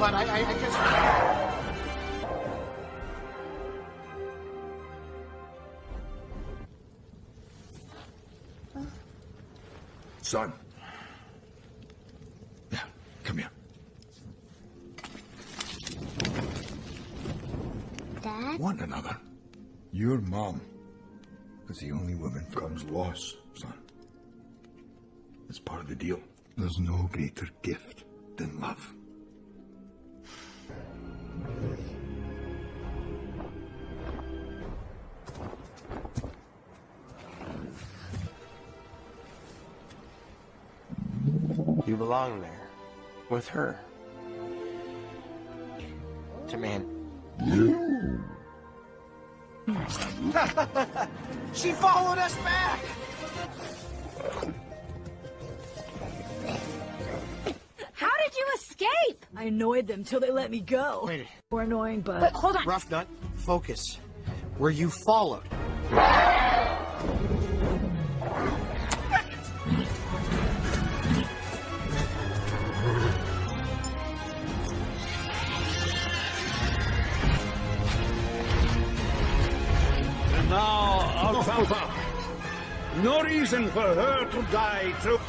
but I guess... Son. Yeah, come here. Dad? One another. Your mom is the only woman comes lost, son. It's part of the deal. There's no greater gift than love. You belong there. With her. Taming. She followed us back! How did you escape? I annoyed them till they let me go. Wait. More annoying, but hold on. Rough nut, focus. Were you followed? Now, Alfalfa. No reason for her to die through...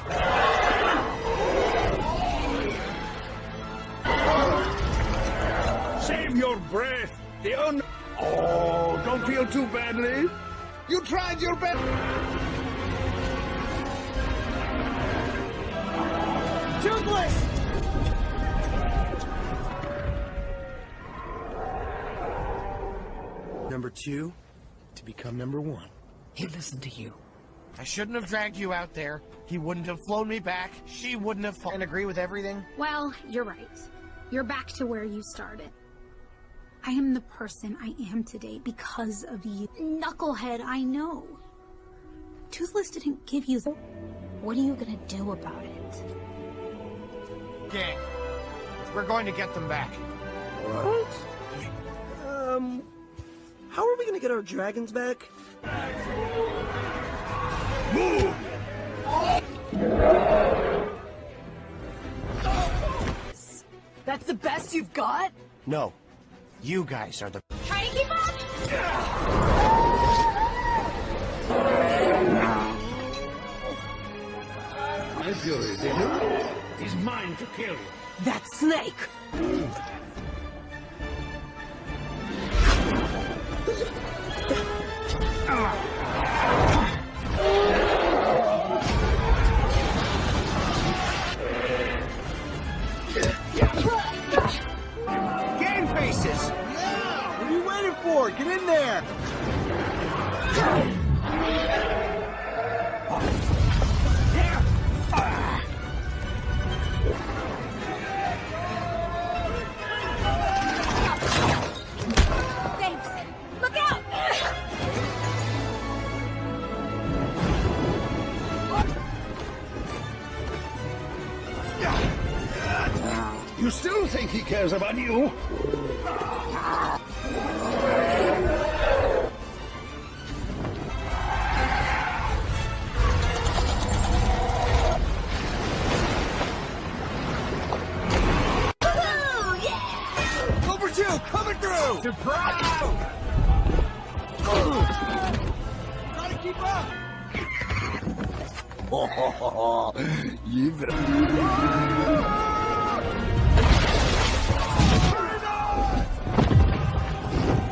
Save your breath. The only... Oh, don't feel too badly. You tried your best. Toothless! Number 2 to become number 1. He listened to you. I shouldn't have dragged you out there. He wouldn't have flown me back. She wouldn't have and agree with everything. Well, you're right. You're back to where you started. I am the person I am today because of you. Knucklehead, I know. Toothless didn't give you the... What are you gonna do about it? Gang, we're going to get them back. What? How are we gonna get our dragons back? Move! That's the best you've got? No. You guys are the... Try to keep up! My fury is in you. He's mine to kill you. That snake! Game faces! Yeah! What are you waiting for? Get in there! Thanks. Look out! You still think he cares about you? Number 2, coming through! Surprise! Gotta keep up! You've...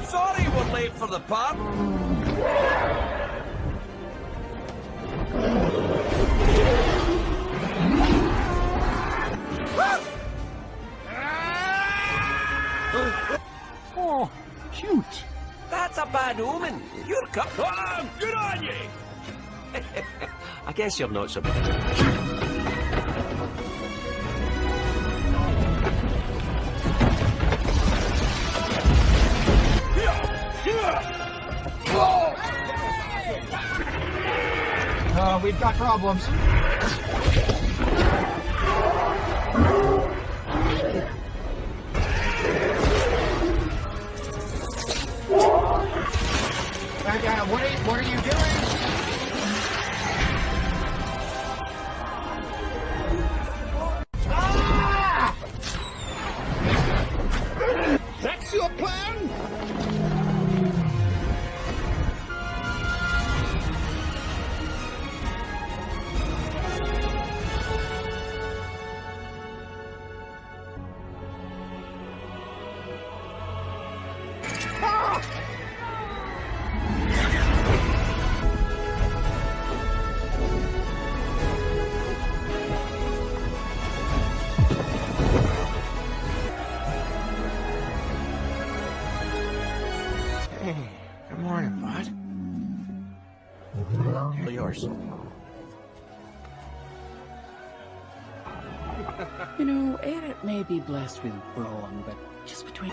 Sorry we're late for the pub. Oh, cute. That's a bad omen. You're Oh, good on you! I guess you're not so We've got problems. What are you doing? Ah! Hey, good morning, bud. All yours. You know, Eric may be blessed with brawn, but just between...